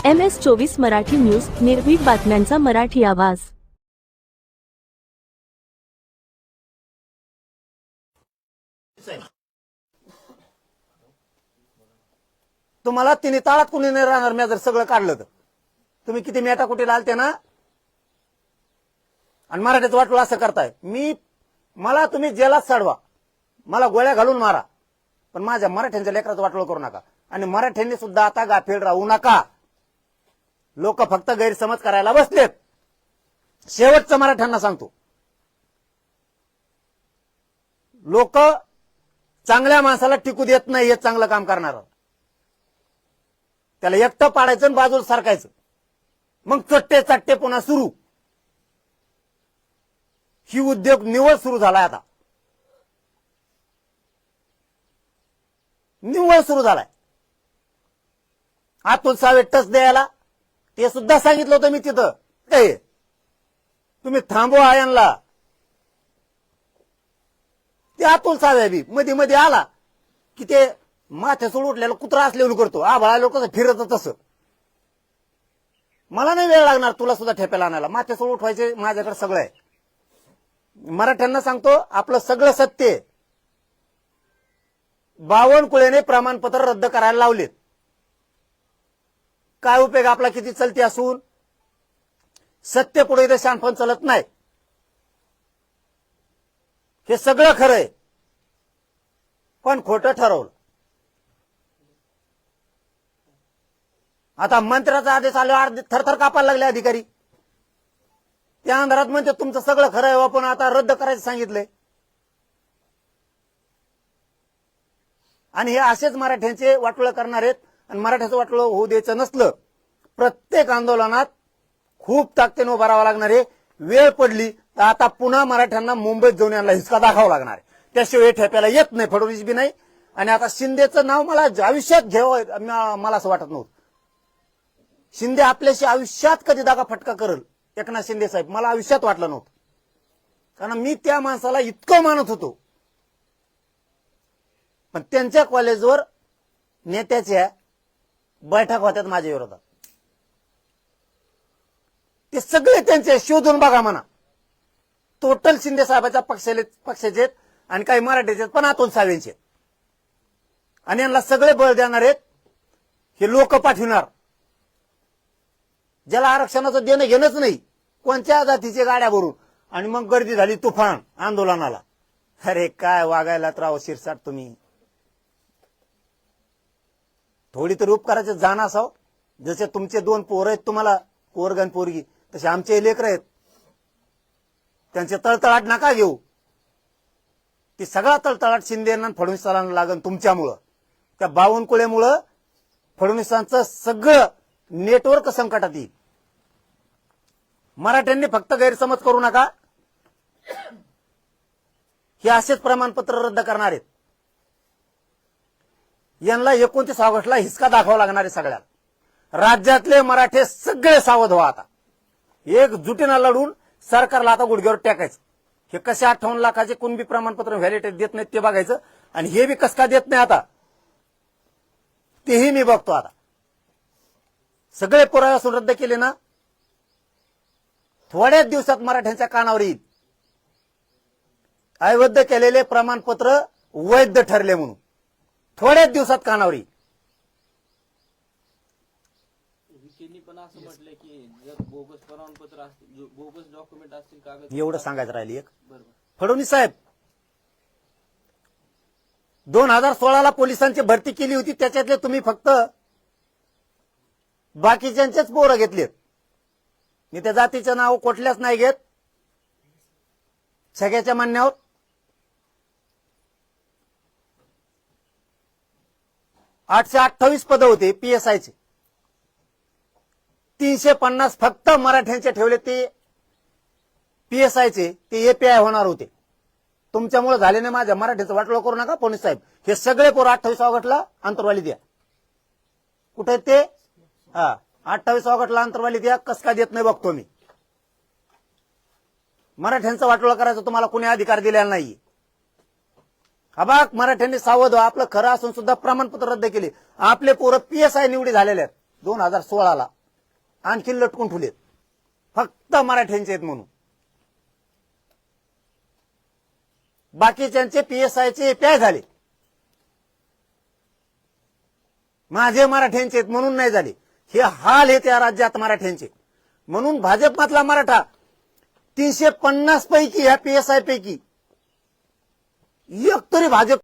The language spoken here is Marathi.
MS24 मराठी न्यूज, निर्भीड बातम्यांचा मराठी आवाज. तुम्हाला तिने ताळात कुणी नाही राहणार. मी जर सगळं काढलं तर तुम्ही किती मेटा कुठे लालते ना, आणि मराठीचं वाटलं असं करताय. मला तुम्ही जेलात साडवा, मला गोळ्या घालून मारा, पण माझ्या मराठ्यांच्या लेकराचं वाटलं करू नका. आणि मराठ्यांनी सुद्धा आता गाफील राहू नका. लोक फक्त गैरसमज करायला बसलेत. शेवटचं मराठ्यांना सांगतो, लोक चांगल्या माणसाला टिकू देत नाही. हे चांगलं काम करणार, त्याला एकटं पाडायचं आणि बाजूला सारखायचं, मग चट्टे चट्टे पुन्हा सुरू. ही उद्योग निव्वळ सुरू झालाय. आता निव्वळ सुरू झालाय. अतुल सावे टच द्यायला ते सुद्धा सांगितलं होतं मी तिथं. तुम्ही थांबवा यांना. ते अतुल सावे बी मध्ये मध्ये आला की ते माथ्यासोड उठलेलं कुत्रा असलेलं करतो. आभाळा लोक फिरत तसं. मला नाही वेळ लागणार तुला सुद्धा ठेप्याला आणायला. माथ्यासोड उठवायचे माझ्याकडे सगळं आहे. मराठ्यांना सांगतो, आपलं सगळं सत्य आहे. बावनकुळेने प्रमाणपत्र रद्द करायला लावलेत. काय उपयोग आपला किती चलती असून. सत्य पुढे इथे शानपण चलत नाही. हे सगळं खरंय, पण खोटं ठरवलं. आता मंत्र्याचा आदेश आल्यावर थरथर कापायला लागले अधिकारी. त्या अंधारात म्हणते तुमचं सगळं खरं आहे, पण आता रद्द करायचं सांगितलंय. आणि हे असेच मराठ्यांचे वाटोळं करणार आहेत. आणि मराठ्याचं वाटोळं होऊ द्यायचं नसलं, प्रत्येक आंदोलनात खूप ताकदीने उभा राहावं लागणार आहे. वेळ पडली तर आता पुन्हा मराठ्यांना मुंबईत जाऊन यांना हिसका दाखवावा लागणार आहे. त्याशिवाय ठेप्याला येत नाही. फडणवीस बी नाही. आणि आता शिंदेचं नाव मला आयुष्यात घ्यावं मला असं वाटत नव्हतं. शिंदे आपल्याशी आयुष्यात कधी दागा फटका करल एकनाथ शिंदे साहेब, मला आयुष्यात वाटलं नव्हतं. कारण मी त्या माणसाला इतकं मानत होतो. पण त्यांच्या कॉलेजवर नेत्याच्या बैठक होत्यात माझ्या विरोधात. ते सगळे त्यांचे शोधून बघा म्हणा. टोटल शिंदे साहेबाच्या पक्षाचे आणि काही मराठीचे पण अतुल सावेंचे. आणि यांना सगळे बळ देणार आहेत हे लोक पाठविणार. ज्याला आरक्षणाचं देणं घेणंच नाही, कोणत्या जातीच्या गाड्या भरून, आणि मग गर्दी झाली तुफान आंदोलनाला. अरे काय वागायला राव शिरसाट तुम्ही. थोडी तरी उपकाराचे जाण असाव. जसे तुमचे दोन पोर आहेत तुम्हाला, पोरगण पोरगी, तसे आमचे लेकर आहेत. त्यांचे तळतळाट नका घेऊ. ती सगळा तळतळाट शिंदेना फडणवीसांना लागन तुमच्यामुळं. त्या बावनकुळेमुळं फडणवीसांचं सगळं नेटवर्क संकटात येईल. मराठ्यांनी फक्त गैरसमज करू नका. हे असेच प्रमाणपत्र रद्द करणार आहेत. यांना 29 ऑगस्टला हिसका दाखवावा लागणार आहे सगळ्याला. राज्यातले मराठे सगळे सावध व्हा. आता एकजुटीनं लढून सरकारला आता गुडघ्यावर टाकायचं. हे कसे 58 लाखाचे कुणबी प्रमाणपत्र व्हॅलिडिटी देत नाहीत ते बघायचं. आणि हे बी कस का देत नाही आता तेही मी बघतो. आता सगळे पुरावे असून रद्द केले ना, थोड्याच दिवसात मराठ्यांच्या कानावर येईल अवैध केलेले प्रमाणपत्र वैध ठरले म्हणून. थोड्याच दिवसात कानावर येईल. पण असं म्हटलंय की जर बोगस प्रमाणपत्र असतील, बोगस डॉक्युमेंट असतील, कागद, एवढं सांगायचं राहिली एक. बरोबर. फडणवीस साहेब 2016ला पोलिसांची भरती केली होती, त्याच्यातले तुम्ही फक्त बाकीच्यांचेच पोरं घेतलेत. मी त्या जातीचं नाव कुठल्याच नाही घेत. सगळ्याच्या म्हणण्यावर 828 पद होते पीएसआयचे. 350 फक्त मराठ्यांचे ठेवले. ते पीएसआयचे ते एपीआय होणार होते. तुमच्यामुळे झाले नाही. माझ्या मराठीचं वाटलं करू नका फडणवीस साहेब. हे सगळे पोरं 28 ऑगस्टला अंतरवाली द्या. कुठे ते 28 ऑगस्टला अंतरवाली द्या. कस का देत नाही बघतो मी. मराठ्यांचं वाटोळं करायचं तुम्हाला कोणी अधिकार दिलेला नाही. अबाक मराठ्यांनी सावध व्हा. आपलं खरं असून सुद्धा प्रमाणपत्र रद्द केले. आपले पोरं PSI निवडी झालेले आहेत 2016ला, आणखी लटकून ठेवलेत फक्त मराठ्यांचे आहेत म्हणून. बाकीच्यांचे PSIचे API झाले, माझे मराठ्यांचे आहेत म्हणून नाही झाले. हे हाल आहेत या राज्यात मराठ्यांचे. म्हणून भाजपमधला मराठा 350 पैकी ह्या PSI पैकी एक तरी भाजप